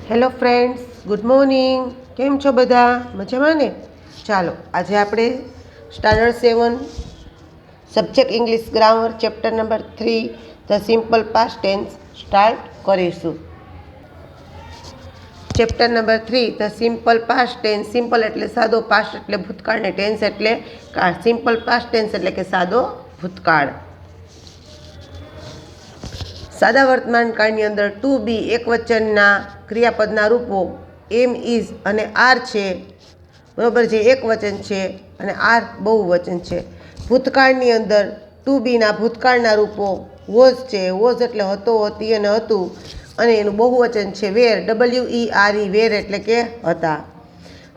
Hello friends, good morning. કેમ છો બધા? મજામાં ને? ચાલો આજે આપણે standard 7 subject English grammar chapter number 3 the simple past tense start કરીશું. Chapter number 3 the simple past tense. Simple એટલે સાદો, પાસ્ટ એટલે ભૂતકાળ ને ટેન્સ એટલે કાળ. સિમ્પલ પાસ્ટ ટેન્સ એટલે કે સાદો ભૂતકાળ. સાદા વર્તમાન કાળની અંદર two B એકવચનના ક્રિયાપદના Rupo M, is અને આર છે. બરાબર છે, એક વચન છે અને આર બહુવચન છે. ભૂતકાળની અંદર ટુ બીના ભૂતકાળના રૂપો વોઝ છે. વોઝ એટલે હતો, હતી અને હતું, અને એનું બહુવચન છે વેર, WERE, વેર એટલે કે હતા.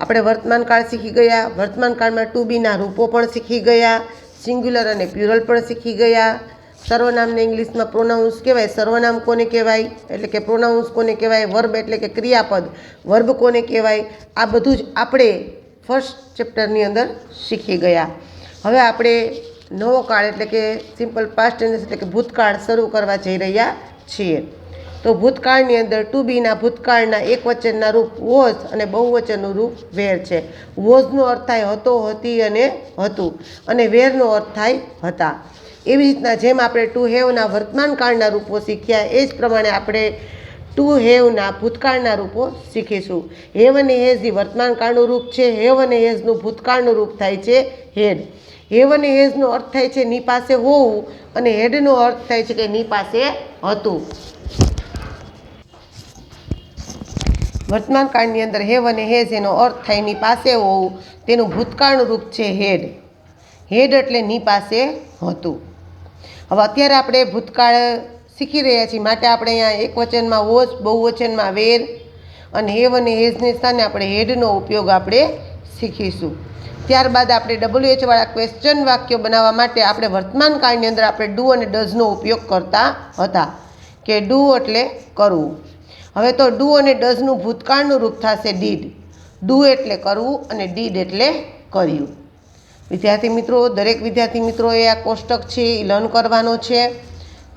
આપણે વર્તમાન કાળ શીખી ગયા. વર્તમાન કાળમાં ટુ બીના રૂપો પણ શીખી ગયા. સિંગ્યુલર અને પ્યુરલ પણ શીખી ગયા. સર્વનામને ઇંગ્લિશમાં પ્રોનાઉન્સ કહેવાય. સર્વનામ કોને કહેવાય એટલે કે પ્રોનાઉન્સ કોને કહેવાય. વર્બ એટલે કે ક્રિયાપદ, વર્બ કોને કહેવાય. આ બધું જ આપણે ફર્સ્ટ ચેપ્ટરની અંદર શીખી ગયા. હવે આપણે નવો કાળ એટલે કે સિમ્પલ પાસ્ટ ટેન્સ એટલે કે ભૂતકાળ શરૂ કરવા જઈ રહ્યા છીએ. તો ભૂતકાળની અંદર ટુ બીના ભૂતકાળના એક વચનના રૂપ વોઝ અને બહુવચનનું રૂપ વેર છે. વોઝનો અર્થ થાય હતો, હતી અને હતું, અને વેરનો અર્થ થાય હતા. એવી રીતના જેમ આપણે ટુ હેવના વર્તમાન કાળના રૂપો શીખ્યા એ જ પ્રમાણે આપણે ટુ હેવના ભૂતકાળના રૂપો શીખીશું. હેવ અને હેઝ એ વર્તમાન કાળનું રૂપ છે. હેવ અને હેઝનું ભૂતકાળનું રૂપ થાય છે હેડ. હેવ અને હેઝનો અર્થ થાય છે ની પાસે હોવું, અને હેડનો અર્થ થાય છે કે ની પાસે હતું. વર્તમાન કાળની અંદર હેવ અને હેઝ એનો અર્થ થાય ની પાસે હોવું. તેનું ભૂતકાળનું રૂપ છે હેડ. હેડ એટલે ની પાસે હતું. હવે અત્યારે આપણે ભૂતકાળ શીખી રહ્યા છીએ, માટે આપણે અહીંયા એક વચનમાં વોઝ, બહુવચનમાં વેર અને હેવ અને હેઝની સ્થાને આપણે હેડનો ઉપયોગ આપણે શીખીશું. ત્યારબાદ આપણે WH વાળા ક્વેશ્ચન વાક્યો બનાવવા માટે આપણે વર્તમાન કાળની અંદર આપણે ડુ અને ડઝનો ઉપયોગ કરતા હતા કે ડુ એટલે કરવું. હવે તો ડુ અને ડઝનું ભૂતકાળનું રૂપ થશે ડીડ. ડુ એટલે કરવું અને ડીડ એટલે કર્યું. વિદ્યાર્થી મિત્રો, દરેક વિદ્યાર્થી મિત્રોએ આ કોષ્ટક છે એ લર્ન કરવાનો છે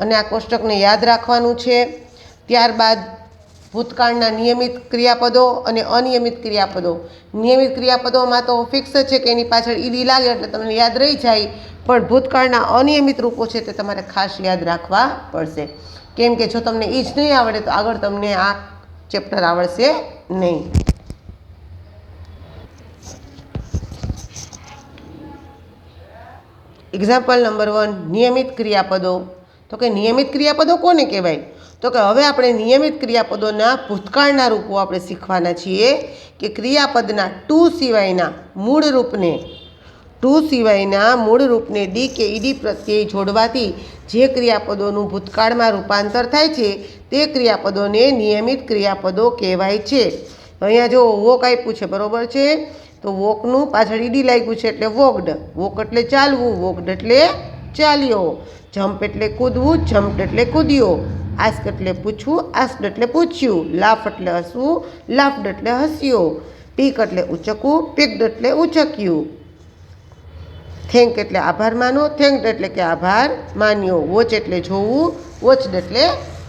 અને આ કોષ્ટકને યાદ રાખવાનું છે. ત્યારબાદ ભૂતકાળના નિયમિત ક્રિયાપદો અને અનિયમિત ક્રિયાપદો. નિયમિત ક્રિયાપદોમાં તો ફિક્સ છે કે એની પાછળ ઈડી લાગે એટલે તમને યાદ રહી જાય, પણ ભૂતકાળના અનિયમિત રૂપો છે તે તમારે ખાસ યાદ રાખવા પડશે. કેમ કે જો તમને એ જ નહીં આવડે તો આગળ તમને આ ચેપ્ટર આવડશે નહીં. એક્ઝામ્પલ નંબર 1, નિયમિત ક્રિયાપદો. તો કે નિયમિત ક્રિયાપદો કોને કહેવાય? તો કે હવે આપણે નિયમિત ક્રિયાપદોના ભૂતકાળના રૂપો આપણે શીખવાના છીએ કે ક્રિયાપદના ટુ સિવાયના મૂળ રૂપને ડી કે ઈડી પ્રત્યય જોડવાથી જે ક્રિયાપદોનું ભૂતકાળમાં રૂપાંતર થાય છે તે ક્રિયાપદોને નિયમિત ક્રિયાપદો કહેવાય છે. અહીંયા જો વોક આપ્યું છે, બરાબર છે, તો વોકનું પાછળ ઈડી લાગ્યું છે એટલે વોકડ. વોક એટલે ચાલવું, વોકડ એટલે ચાલ્યો. જમ્પ એટલે કૂદવું, જમ્પડ એટલે કૂદ્યો. આસ્ક એટલે પૂછવું, આસ્કડ એટલે પૂછ્યું. લાફ એટલે હસવું, લાફડ એટલે હસ્યો. પીક એટલે ઉચકવું, પીકડ એટલે ઉચક્યું. થેન્ક એટલે આભાર માનો, થેન્કડ એટલે કે આભાર માન્યો. વોચ એટલે જોવું, વોચડ એટલે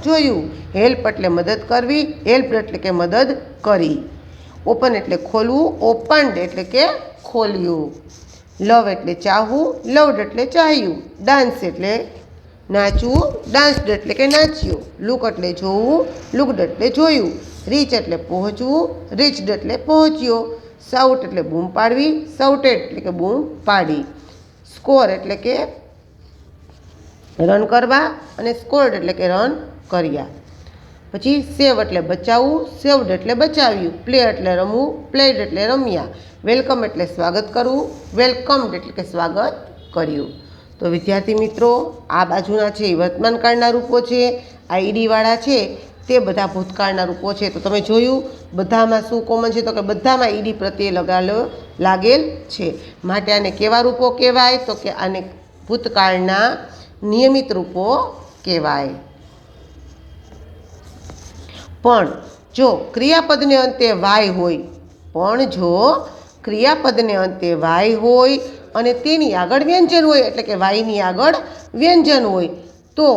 જોયું. હેલ્પ એટલે મદદ કરવી, હેલ્પડ એટલે કે મદદ કરી. ઓપન એટલે ખોલવું, ઓપન્ડ એટલે કે ખોલ્યું. લવ એટલે ચાહવું, લવડ એટલે ચાહ્યું. ડાન્સ એટલે નાચવું, ડાન્સડ એટલે કે નાચ્યું. લુક એટલે જોવું, લુકડ એટલે જોયું. રીચ એટલે પહોંચવું, રીચડ એટલે પહોંચ્યો. સાઉટ એટલે બૂમ પાડવી, સાઉટેડ એટલે કે બૂમ પાડી. સ્કોર એટલે કે રન કરવા અને સ્કોર્ડ એટલે કે રન કર્યા. પછી સેવ એટલે બચાવવું, સેવડ એટલે બચાવ્યું. પ્લે એટલે રમવું, પ્લેડ એટલે રમ્યા. વેલકમ એટલે સ્વાગત કરવું, વેલકમ્ડ એટલે કે સ્વાગત કર્યું. તો વિદ્યાર્થી મિત્રો, આ બાજુના છે એ વર્તમાન કાળના રૂપો છે, આ ઈડીવાળા છે તે બધા ભૂતકાળના રૂપો છે. તો તમે જોયું બધામાં શું કોમન છે? તો કે બધામાં ઈડી પ્રત્યે લાગેલ છે. માટે આને કેવા રૂપો કહેવાય? તો કે આને ભૂતકાળના નિયમિત રૂપો કહેવાય. પણ જો ક્રિયાપદને અંતે વાય હોય, અને તેની આગળ વ્યંજન હોય, એટલે કે વાયની આગળ વ્યંજન હોય, તો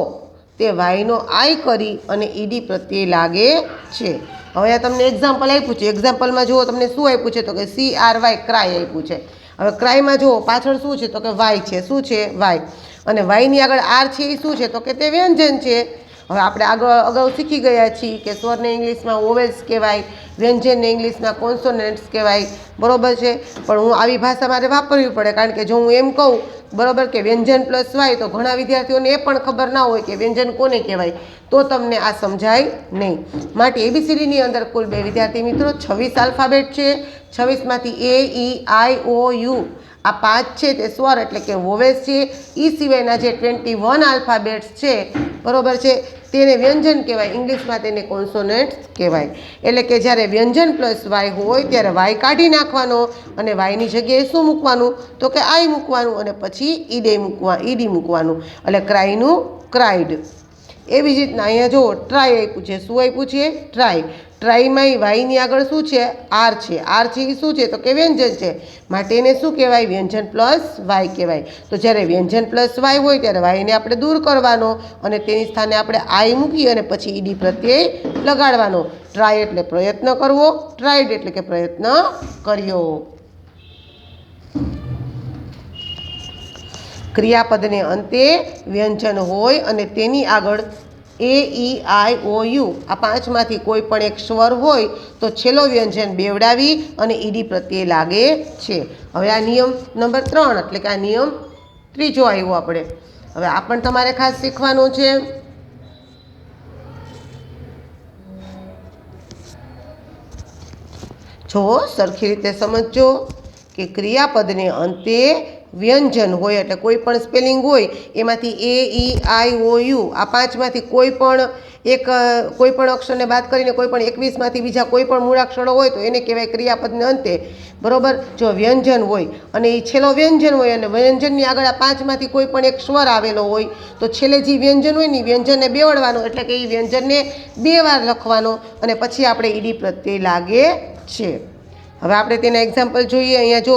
તે વાયનો આય કરી અને ઈડી પ્રત્યે લાગે છે. હવે આ તમને એક્ઝામ્પલ આપ્યું છે, એક્ઝામ્પલમાં જુઓ તમને શું આપ્યું છે તો કે CRY ક્રાય આપ્યું છે. હવે ક્રાયમાં જુઓ પાછળ શું છે તો કે વાય છે. શું છે? વાય. અને વાયની આગળ આર છે એ શું છે તો કે તે વ્યંજન છે. હવે આપણે અગાઉ શીખી ગયા છીએ કે સ્વરને ઇંગ્લિશમાં વોવેલ્સ કહેવાય, વ્યંજનને ઇંગ્લિશમાં કોન્સોનન્ટ્સ કહેવાય, બરાબર છે. પણ હું આવી ભાષા મારે વાપરવી પડે, કારણ કે જો હું એમ કહું બરાબર કે વ્યંજન પ્લસ વાય, તો ઘણા વિદ્યાર્થીઓને એ પણ ખબર ના હોય કે વ્યંજન કોને કહેવાય, તો તમને આ સમજાય નહીં. માટે ABCDની અંદર કુલ 2 વિદ્યાર્થી મિત્રો 26 આલ્ફાબેટ છે. 26માંથી A, E, I, O, U આ 5 છે તે સ્વર એટલે કે વોવેલ્સ છે. એ સિવાયના જે 21 આલ્ફાબેટ્સ છે બરાબર છે તેને વ્યંજન કહેવાય, ઇંગ્લિશમાં તેને કોન્સોનન્ટ્સ કહેવાય. એટલે કે જ્યારે વ્યંજન પ્લસ વાય હોય ત્યારે વાય કાઢી નાખવાનો અને વાયની જગ્યાએ શું મૂકવાનું તો કે આઈ મૂકવાનું અને પછી ઈડી મૂકવાનું, એટલે ક્રાયનું ક્રાઇડ. એવી જ રીતના અહીંયા જો ટ્રાય આપ્યું છે. શું આપ્યું છે? ટ્રાય. ટ્રાયમાં વાયની આગળ શું છે? આર છે. આર છે એ શું છે તો કે વ્યંજન છે, માટે એને શું કહેવાય? વ્યંજન પ્લસ વાય કહેવાય. તો જ્યારે વ્યંજન પ્લસ વાય હોય ત્યારે વાયને આપણે દૂર કરવાનો અને તેની સ્થાને આપણે આઈ મૂકી અને પછી ઈડી પ્રત્યય લગાડવાનો. ટ્રાય એટલે પ્રયત્ન કરવો, ટ્રાઇડ એટલે કે પ્રયત્ન કર્યો. ક્રિયાપદને અંતે વ્યંજન હોય અને તેની આગળ A, E, I, O, U આ 5માંથી કોઈ પણ એક સ્વર હોય તો છેલ્લો વ્યંજન બેવડાવી અને ઈડી પ્રત્યે લાગે છે. હવે આ નિયમ નંબર 3 એટલે કે આ નિયમ 3જો આવ્યો આપણે. હવે આ પણ તમારે ખાસ શીખવાનું છે. જો સરખી રીતે સમજજો કે ક્રિયાપદને અંતે વ્યંજન હોય એટલે કોઈ પણ સ્પેલિંગ હોય એમાંથી A, E, I, O, U આ 5માંથી કોઈ પણ અક્ષરને બાદ કરીને કોઈ પણ 21માંથી બીજા કોઈ પણ મૂળાક્ષરો હોય તો એને કહેવાય ક્રિયાપદને અંતે, બરાબર. જો વ્યંજન હોય અને એ છેલ્લો વ્યંજન હોય અને વ્યંજનની આગળ આ 5માંથી કોઈ પણ એક સ્વર આવેલો હોય તો છેલ્લે જે વ્યંજન હોય ને વ્યંજનને બેવડવાનો, એટલે કે એ વ્યંજનને 2 વાર લખવાનો અને પછી આપણે ઈડી પ્રત્યય લાગે છે. હવે આપણે તેના એક્ઝામ્પલ જોઈએ. અહીંયા જો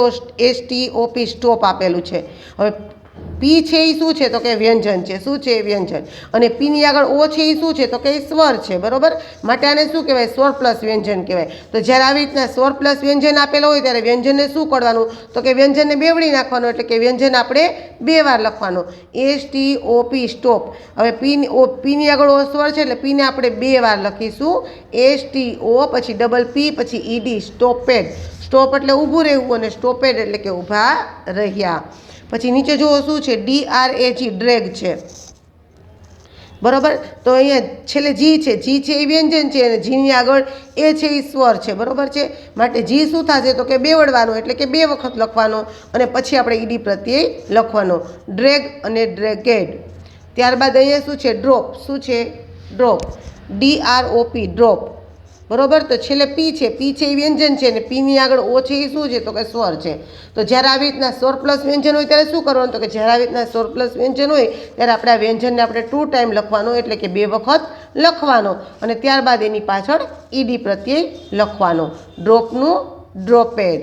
STOP સ્ટોપ આપેલું છે. હવે પી છે એ શું છે તો કે વ્યંજન છે. શું છે? વ્યંજન. અને પીની આગળ ઓ છે એ શું છે તો કે એ સ્વર છે, બરાબર. માટે આને શું કહેવાય? સ્વર પ્લસ વ્યંજન કહેવાય. તો જ્યારે આવી રીતના સ્વર પ્લસ વ્યંજન આપેલો હોય ત્યારે વ્યંજનને શું કરવાનું તો કે વ્યંજનને બેવડી નાખવાનું, એટલે કે વ્યંજન આપણે 2 વાર લખવાનું. STOP stop. હવે પીની આગળ ઓ સ્વર છે એટલે પીને આપણે 2 વાર લખીશું. STO પછી ડબલ પી પછી ઈડી સ્ટોપેડ. સ્ટોપ એટલે ઊભું રહેવું અને સ્ટોપેડ એટલે કે ઊભા રહ્યા. પછી નીચે જુઓ શું છે? DRAG ડ્રેગ છે, બરાબર. તો અહીંયા છેલ્લે જી છે. જી છે એ વ્યંજન છે અને જીની આગળ એ છે એ સ્વર છે, બરાબર છે. માટે જી શું થશે તો કે બેવડવાનો, એટલે કે 2 વખત લખવાનો અને પછી આપણે ઈડી પ્રત્યય લખવાનો. ડ્રેગ અને ડ્રેગેડ. ત્યારબાદ અહીંયા શું છે? ડ્રોપ. શું છે? ડ્રોપ. DROP ડ્રોપ, બરાબર. તો છેલ્લે પી છે. પી છે એ વ્યંજન છે અને પીની આગળ ઓ છે એ શું છે તો કે સ્વર છે. તો જ્યારે આવી રીતના સ્વર પ્લસ વ્યંજન હોય ત્યારે શું કરવાનું તો કે જ્યારે આવી રીતના સ્વર પ્લસ વ્યંજન હોય ત્યારે આપણે આ વ્યંજનને આપણે 2 ટાઈમ લખવાનો, એટલે કે 2 વખત લખવાનો અને ત્યારબાદ એની પાછળ ઈડી પ્રત્યય લખવાનો. ડ્રોપનું ડ્રોપેડ.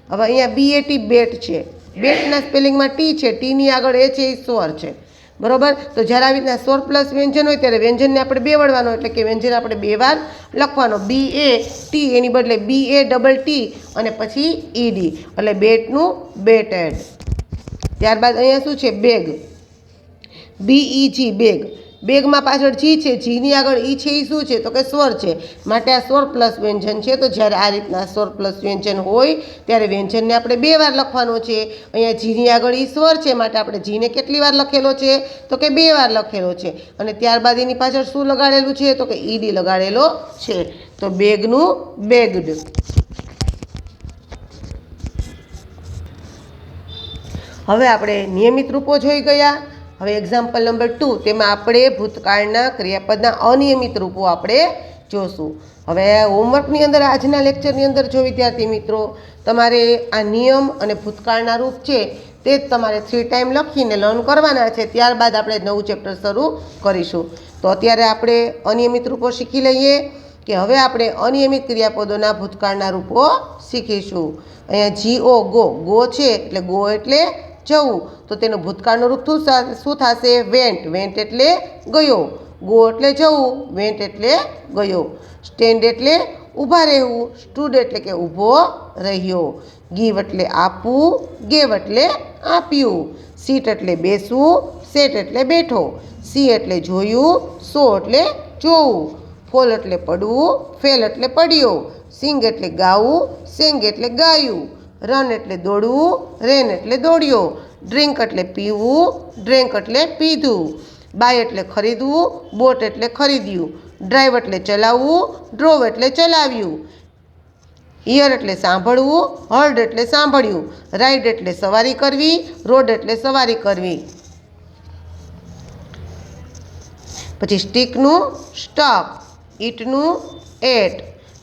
હવે અહીંયા BAT બેટ છે. બેટના સ્પેલિંગમાં ટી છે. ટીની આગળ એ છે એ સ્વર છે, બરાબર. તો જ્યારે આવી રીતના સ્વર પ્લસ વ્યંજન હોય ત્યારે વ્યંજનને આપણે બેવડવાનો, એટલે કે વ્યંજન આપણે 2 વાર લખવાનો. BAT એની બદલે BATT અને પછી ઈડી, એટલે બેટનું બેટેડ. ત્યારબાદ અહીંયા શું છે? બેગ. BEG bag. બેગમાં પાછળ જી છે. જીની આગળ ઈ છે એ શું છે તો કે સ્વર છે, માટે આ સ્વર પ્લસ વ્યંજન છે. તો જ્યારે આ રીતના સ્વર પ્લસ વ્યંજન હોય ત્યારે વ્યંજનને આપણે 2 વાર લખવાનો છે. અહીંયા જીની આગળ ઈ સ્વર છે માટે આપણે જીને કેટલી વાર લખેલો છે તો કે 2 વાર લખેલો છે અને ત્યારબાદ એની પાછળ શું લગાડેલું છે તો કે ઈડી લગાડેલો છે. તો બેગનું બેગ્ડ. હવે આપણે નિયમિત રૂપો જોઈ ગયા. હવે એક્ઝામ્પલ નંબર 2 તેમાં આપણે ભૂતકાળના ક્રિયાપદના અનિયમિત રૂપો આપણે જોશું. હવે હોમવર્કની અંદર આજના લેક્ચરની અંદર જો વિદ્યાર્થી મિત્રો તમારે આ નિયમ અને ભૂતકાળના રૂપ છે તે જ તમારે 3 ટાઈમ લખીને લર્ન કરવાના છે. ત્યારબાદ આપણે નવું ચેપ્ટર શરૂ કરીશું. તો અત્યારે આપણે અનિયમિત રૂપો શીખી લઈએ કે હવે આપણે અનિયમિત ક્રિયાપદોના ભૂતકાળના રૂપો શીખીશું. અહીંયા GO ગો. ગો છે એટલે ગો એટલે જવું, તો તેનું ભૂતકાળનું રૂપ શું થશે? વેન્ટ. વેન્ટ એટલે ગયો. ગો એટલે જવું, વેન્ટ એટલે ગયો. સ્ટેન્ડ એટલે ઊભા રહેવું, સ્ટૂડ એટલે કે ઊભો રહ્યો, ગીવ એટલે આપવું, ગેવ એટલે આપ્યું, સીટ એટલે બેસવું, સેટ એટલે બેઠો, સી એટલે જોયું, સો એટલે જોવું, ફોલ એટલે પડવું, ફેલ એટલે પડ્યો, સિંગ એટલે ગાવું, સેંગ એટલે ગાયું, રન એટલે દોડવું, રેન એટલે દોડ્યો, ડ્રિંક એટલે પીવું, ડ્રેન્ક એટલે પીધું, બાય એટલે ખરીદવું, બોટ એટલે ખરીદ્યું, ડ્રાઈવ એટલે ચલાવવું, ડ્રોવ એટલે ચલાવ્યું, હિયર એટલે સાંભળવું, હર્ડ એટલે સાંભળ્યું, રાઈડ એટલે સવારી કરવી, રોડ એટલે સવારી કરવી. પછી સ્ટીકનું સ્ટક, ઈટનું એટ,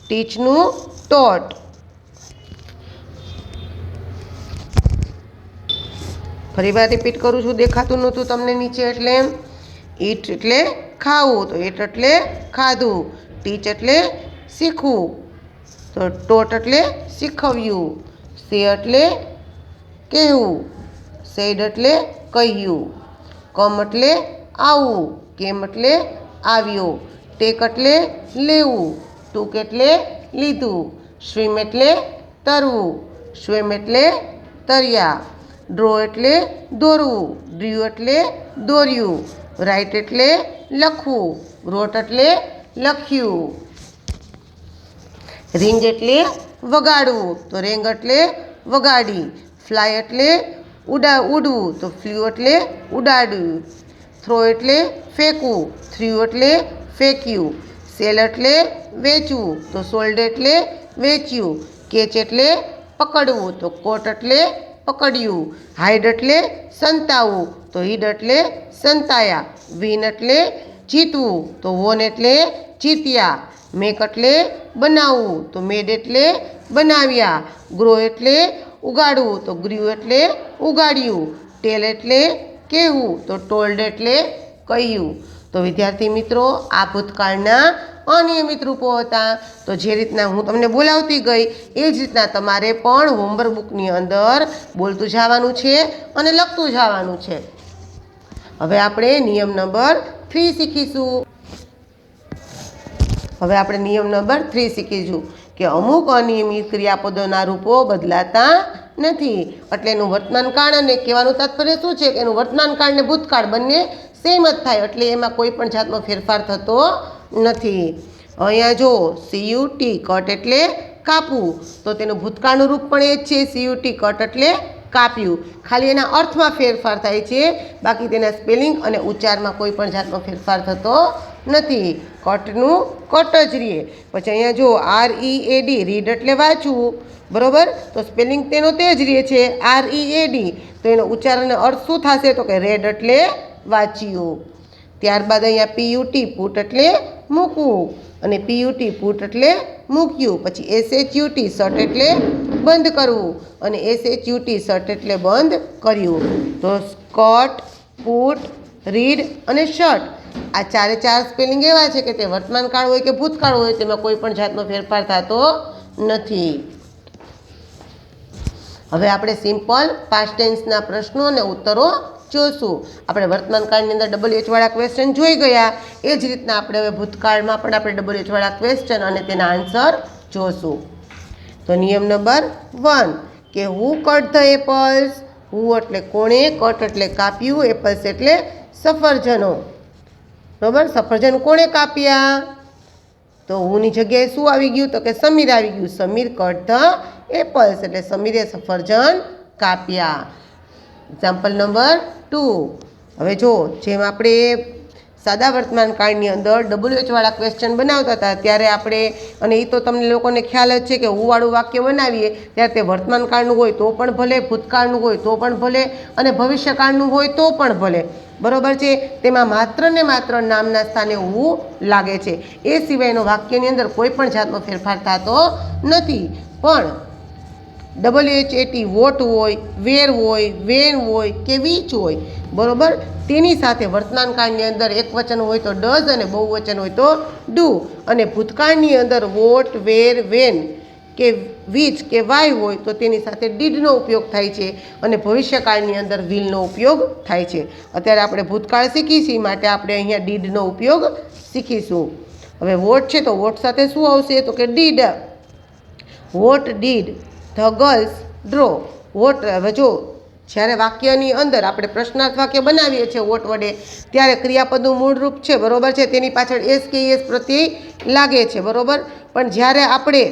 ટીચનું ટોટ. ફરી વાર રિપીટ કરું છું, દેખાતું નહોતું તમને નીચે એટલે. ઈટ એટલે ખાવું, તો એટ એટલે ખાધું, ટીચ એટલે શીખવું, તો ટોટ એટલે શીખવ્યું, સે એટલે કહેવું, સેડ એટલે કહ્યું, કમ એટલે આવું, કેમ એટલે આવ્યો, ટેક એટલે લેવું, ટૂંક એટલે લીધું, સ્વિમ એટલે તરવું, સ્વેમ એટલે તર્યા, ડ્રો એટલે દોરવું, ડ્રીવ એટલે દોર્યું, રાઇટ એટલે લખવું, રોટ એટલે લખ્યું. રિંગ એટલે વગાડવું, તો રેંગ એટલે વગાડી, ફ્લાય એટલે ઉડવું, તો ફ્લ્યુ એટલે ઉડાડ્યું, થ્રો એટલે ફેંકવું, થ્રીવ એટલે ફેંક્યું, સેલ એટલે વેચવું, તો સોલ્ડ એટલે વેચ્યું, કેચ એટલે પકડવું, તો કોટ એટલે પકડ્યું, હાઈડ એટલે સંતાવવું, તો હિડ એટલે સંતાયા, વિન એટલે જીતવું, તો વોન એટલે જીત્યા, મેક એટલે બનાવવું, તો મેડ એટલે બનાવ્યા, ગ્રો એટલે ઉગાડવું, તો ગ્રીવ એટલે ઉગાડ્યું, ટેલ એટલે કહેવું, તો ટોલ્ડ એટલે કહ્યું. તો વિદ્યાર્થી મિત્રો, આ ભૂતકાળના અનિયમિત રૂપો હતા. તો જે રીતના હું તમને બોલાવતી ગઈ એ જ રીતના તમારે પણ હોમવર્ક બુકની અંદર બોલતું જવાનું છે અને લખતું જવાનું છે. હવે આપણે નિયમ નંબર 3 શીખીશું. હવે આપણે નિયમ નંબર 3 શીખીશું કે અમુક અનિયમિત ક્રિયાપદોના રૂપો બદલાતા નથી. એટલે એનું વર્તમાનકાળ અને કહેવાનું તાત્પર્ય શું છે કે એનું વર્તમાનકાળ અને ભૂતકાળ બંને સેમ જ થાય, એટલે એમાં કોઈ પણ જાતનો ફેરફાર થતો નથી. અહીંયા જો સીયુટી કટ એટલે કાપવું, તો તેનું ભૂતકાળનું રૂપ પણ એ જ છે, સીયુટી કટ એટલે કાપ્યું. ખાલી એના અર્થમાં ફેરફાર થાય છે, બાકી તેના સ્પેલિંગ અને ઉચ્ચારમાં કોઈ પણ જાતનો ફેરફાર થતો નથી. કટનું કટ જ રહે. પછી અહીંયા જો READ રીડ એટલે વાંચવું, બરાબર, તો સ્પેલિંગ તેનો તે જ રહે છે READ, તો એનો ઉચ્ચાર અને અર્થ શું થશે તો કે રેડ એટલે વાંચ્યું. ત્યારબાદ અહીંયા PUT પુટ એટલે મૂકવું, અને PUT પુટ એટલે મૂક્યું. પછી SHUT શટ એટલે બંધ કરવું, અને SHUT શટ એટલે બંધ કર્યું. તો સ્કટ, પુટ, રીડ અને શટ આ ચારે ચાર સ્પેલિંગ એવા છે કે તે વર્તમાનકાળ હોય કે ભૂતકાળ હોય તેમાં કોઈ પણ જાતનો ફેરફાર થતો નથી. હવે આપણે સિમ્પલ પાસ્ટ ટેન્સના પ્રશ્નો અને ઉત્તરો જોશું. આપણે વર્તમાનકાળની અંદર WH વાળા ક્વેશ્ચન જોઈ ગયા, એ જ રીતના આપણે હવે ભૂતકાળમાં પણ આપણે WH વાળા ક્વેશ્ચન અને તેના આન્સર જોશું. તો નિયમ નંબર 1 કે હુ કટ ધ એપલ્સ. હુ એટલે કોણે, કટ એટલે કાપ્યું, એપલ્સ એટલે સફરજનો. બરાબર, સફરજન કોણે કાપ્યા? તો હુની જગ્યાએ શું આવી ગયું તો કે સમીર આવી ગયું. સમીર કટ ધ એપલ્સ એટલે સમીરે સફરજન કાપ્યા. Example number 2. હવે જો જેમ આપણે સાદા વર્તમાનકાળની અંદર WH વાળા ક્વેશ્ચન બનાવતા હતા ત્યારે આપણે, અને એ તો તમને લોકોને ખ્યાલ જ છે કે હું વાળું વાક્ય બનાવીએ ત્યારે તે વર્તમાનકાળનું હોય તો પણ ભલે, ભૂતકાળનું હોય તો પણ ભલે, અને ભવિષ્યકાળનું હોય તો પણ ભલે. બરાબર છે, તેમાં માત્ર ને માત્ર નામના સ્થાને હું લાગે છે. એ સિવાયનો વાક્યની અંદર કોઈ પણ જાતનો ફેરફાર થતો નથી. પણ WHAT વોટ હોય, વેર હોય, વેન હોય કે વિચ હોય, બરાબર, તેની સાથે વર્તમાનકાળની અંદર એક વચન હોય તો ડઝ અને બહુવચન હોય તો ડુ, અને ભૂતકાળની અંદર વોટ, વેર, વેન કે વિચ કે વાય હોય તો તેની સાથે ડીડનો ઉપયોગ થાય છે, અને ભવિષ્યકાળની અંદર વિલનો ઉપયોગ થાય છે. અત્યારે આપણે ભૂતકાળ શીખીશું માટે આપણે અહીંયા ડીડનો ઉપયોગ શીખીશું. હવે વોટ છે તો વોટ સાથે શું આવશે તો કે did. What did the girls draw. What, હવે જો જ્યારે વાક્યની અંદર આપણે પ્રશ્નાર્થ વાક્ય બનાવીએ છીએ વોટ વડે, ત્યારે ક્રિયાપદનું મૂળ રૂપ છે, બરોબર છે, તેની પાછળ એસ કે એસ પ્રત્યય લાગે છે, બરોબર. પણ જ્યારે આપણે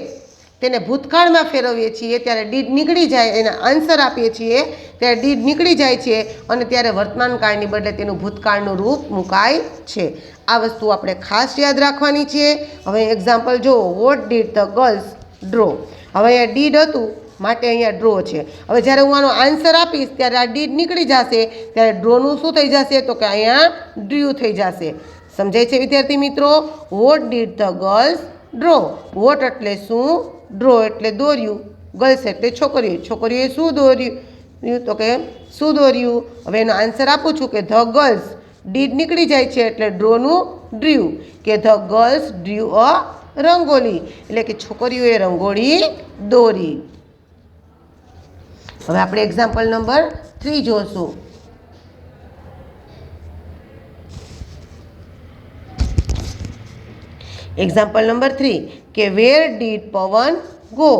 તેને ભૂતકાળમાં ફેરવીએ છીએ ત્યારે ડીડ નીકળી જાય, એના આન્સર આપીએ છીએ ત્યારે ડીડ નીકળી જાય છે અને ત્યારે વર્તમાન કાળની બદલે તેનું ભૂતકાળનું રૂપ મુકાય છે. આ વસ્તુ આપણે ખાસ યાદ રાખવાની છે. હવે એક્ઝામ્પલ જુઓ, vote did the girls draw. હવે અહીંયા ડીડ હતું માટે અહીંયા ડ્રો છે. હવે જ્યારે હું આનો આન્સર આપીશ ત્યારે આ ડીડ નીકળી જશે, ત્યારે ડ્રોનું શું થઈ જશે તો કે અહીંયા ડ્રુ થઈ જશે. સમજાય છે વિદ્યાર્થી મિત્રો? What did the girls draw. What એટલે શું, ડ્રો એટલે દોર્યું, ગર્લ્સ એટલે છોકરીઓ, છોકરીઓએ શું દોર્યું તો કે શું દોર્યું. હવે એનો આન્સર આપું છું કે ધ ગર્લ્સ, ડીડ નીકળી જાય છે એટલે ડ્રોનું ડ્રુ, કે the girls drew a rangoli, એટલે કે છોકરીઓએ રંગોળી દોરી. હવે આપણે એક્ઝામ્પલ નંબર 3 જોશું. એક્ઝામ્પલ નંબર 3 કે વેર ડીડ પવન ગો.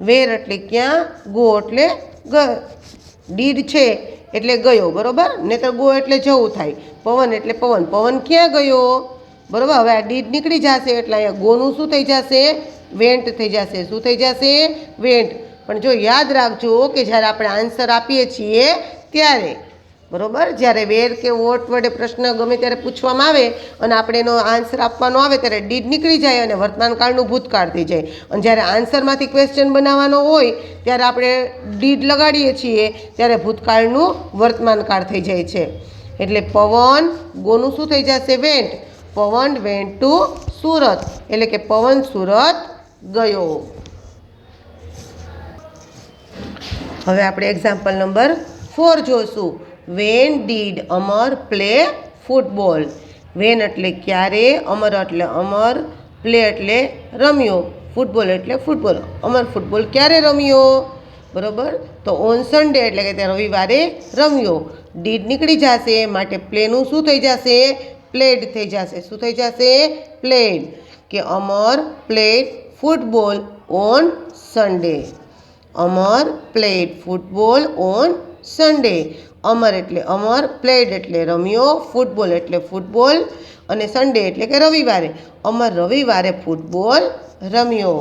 વેર એટલે ક્યાં, ગો એટલે ડીડ છે એટલે ગયો, બરોબર, નહીંતર ગો એટલે જવું થાય. પવન એટલે પવન, પવન ક્યાં ગયો, બરોબર. હવે આ ડીડ નીકળી જશે એટલે અહીંયા ગોનું શું થઈ જશે, વેન્ટ થઈ જશે. શું થઈ જશે, વેન્ટ. પણ જો યાદ રાખજો કે જ્યારે આપણે આન્સર આપીએ છીએ ત્યારે, બરોબર, જ્યારે વેર કે વોટ વડે પ્રશ્ન ગમે ત્યારે પૂછવામાં આવે અને આપણે એનો આન્સર આપવાનો આવે ત્યારે ડીડ નીકળી જાય અને વર્તમાનકાળનું ભૂતકાળ થઈ જાય. અને જ્યારે આન્સરમાંથી ક્વેશ્ચન બનાવવાનો હોય ત્યારે આપણે ડીડ લગાડીએ છીએ ત્યારે ભૂતકાળનું વર્તમાનકાળ થઈ જાય છે. એટલે પવન, ગોનું શું થઈ જશે, વેન્ટ. પવન વેન્ટ ટુ સુરત, એટલે કે પવન સુરત ગયો. હવે આપણે એક્ઝામ્પલ નંબર 4 જોશું. When did Amar play football. When એટલે ક્યારે, અમર એટલે અમર, પ્લે એટલે રમ્યો, ફૂટબોલ એટલે ફૂટબોલ. અમર ફૂટબોલ ક્યારે રમ્યો, બરોબર. તો ઓન સન્ડે એટલે કે તે રવિવારે રમ્યો. ડીડ નીકળી જશે માટે પ્લેનું શું થઈ જશે, પ્લેડ થઈ જશે. શું થઈ જશે, પ્લેડ, કે Amar played football on Sunday. Amar played football on Sunday. Amar એટલે અમર, પ્લેડ એટલે રમ્યો, ફૂટબોલ એટલે ફૂટબોલ અને સન્ડે એટલે કે રવિવારે. અમર રવિવારે ફૂટબોલ રમ્યો.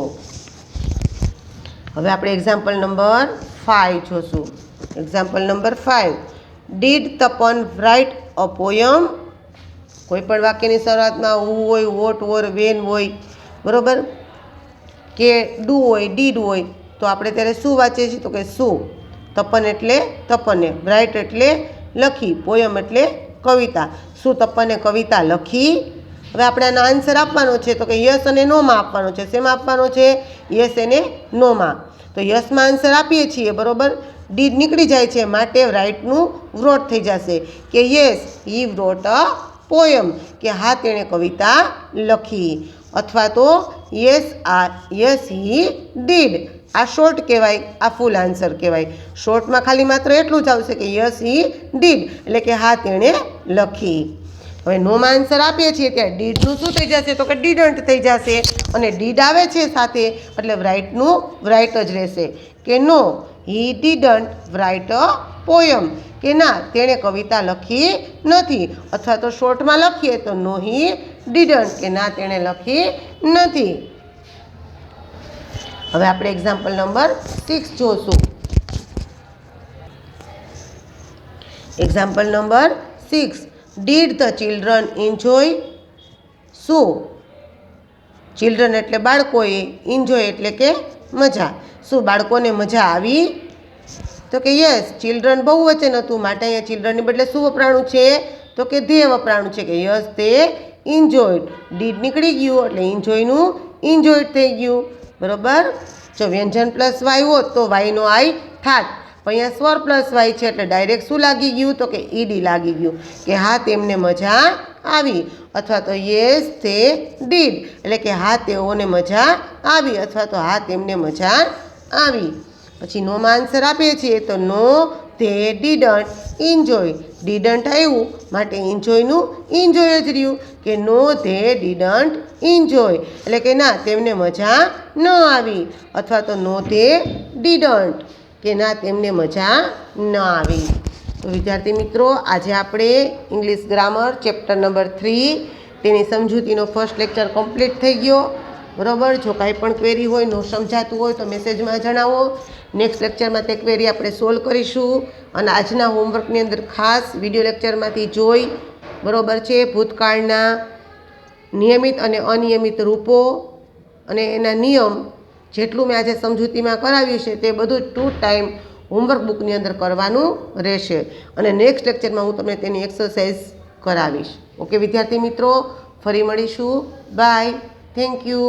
હવે આપણે એક્ઝામ્પલ નંબર 5 જોશું. Example number 5 did Tapan right a poem. કોઈ પણ વાક્યની શરૂઆતમાં હુ હોય, વોટ હોય, વેન હોય, બરોબર, કે ડુ હોય, ડીડ હોય, તો આપણે ત્યારે શું વાંચીએ છીએ તો કે શું. તપન એટલે તપને, રાઇટ એટલે લખી, પોયમ એટલે કવિતા. શું તપને કવિતા લખી. હવે આપણે આનો આન્સર આપવાનો છે તો કે યસ અને નોમાં આપવાનો છે. શેમાં આપવાનો છે, યસ અને નોમાં. તો યસમાં આન્સર આપીએ છીએ, બરોબર. ડીડ નીકળી જાય છે માટે રાઇટનું વ્રોટ થઈ જશે કે yes he wrote a poem, કે હા તેણે કવિતા લખી. અથવા તો યસ હી ડીડ. આ શોર્ટ કહેવાય, આ ફૂલ આન્સર કહેવાય. શોર્ટમાં ખાલી માત્ર એટલું જ આવશે કે યસ હી ડીડ, એટલે કે હા તેણે લખી. હવે નોમાં આન્સર આપીએ છીએ ત્યારે ડીડનું શું થઈ જશે તો કે ડીડન્ટ થઈ જશે. અને ડીડ આવે છે સાથે એટલે રાઇટનું રાઇટ જ રહેશે કે no he didn't write a poem, કે ના તેણે કવિતા લખી નથી. અથવા તો શોર્ટમાં લખીએ તો નો હી ડીડન્ટ, કે ના તેણે લખી નથી. હવે આપણે એક્ઝામ્પલ નંબર 6 જોશું. Example number 6 did the children enjoy. શું, ચિલ્ડ્રન એટલે બાળકોએ, એન્જોય એટલે કે મજા. શું બાળકોને મજા આવી તો કે યસ. ચિલ્ડ્રન બહુવચન હતું માટે અહીંયા ચિલ્ડ્રનની બદલે શું વપરાણું છે તો કે ધ્યેય વપરાણું છે કે યસ તે એન્જોયડ. ડીડ નીકળી ગયું એટલે એન્જોયનું એન્જોયડ થઈ ગયું, બરોબર. જો વ્યંજન પ્લસ વાય હોત તો વાયનો આઈ થાત, પણ અહીંયા સ્વર પ્લસ વાય છે એટલે ડાયરેક્ટ શું લાગી ગયું તો કે ઈડી લાગી ગયું, કે હા તેમને મજા આવી. અથવા તો યસ તે ડીડ, એટલે કે હા તેઓને મજા આવી, અથવા તો હા તેમને મજા આવી. પછી નોમાં આન્સર આપીએ છીએ તો no they didn't enjoy. Didn't આવ્યું માટે એન્જોયનું એન્જોય જ રહ્યું, કે નો ધે ડીડન્ટ enjoy એટલે કે ના તેમને મજા ન આવી અથવા તો નો તે didn't કે ના તેમને મજા ન આવી. તો વિદ્યાર્થી મિત્રો આજે આપણે ઇંગ્લિશ ગ્રામર ચેપ્ટર નંબર 3 તેની સમજૂતીનો ફર્સ્ટ લેક્ચર કમ્પ્લીટ થઈ ગયો. બરાબર. જો કાંઈ પણ ક્વેરી હોય, ન સમજાતું હોય તો મેસેજમાં જણાવો. નેક્સ્ટ લેક્ચરમાં તે ક્વેરી આપણે સોલ્વ કરીશું. અને આજના હોમવર્કની અંદર ખાસ વિડીયો લેક્ચરમાંથી જોઈ બરાબર છે ભૂતકાળના નિયમિત અને અનિયમિત રૂપો અને એના નિયમ જેટલું મેં આજે સમજૂતીમાં કરાવ્યું છે તે બધું 2 ટાઈમ હોમવર્ક બુકની અંદર કરવાનું રહેશે. અને નેક્સ્ટ લેક્ચરમાં હું તમને તેની એક્સરસાઇઝ કરાવીશ. ઓકે વિદ્યાર્થી મિત્રો, ફરી મળીશું. બાય. Thank you.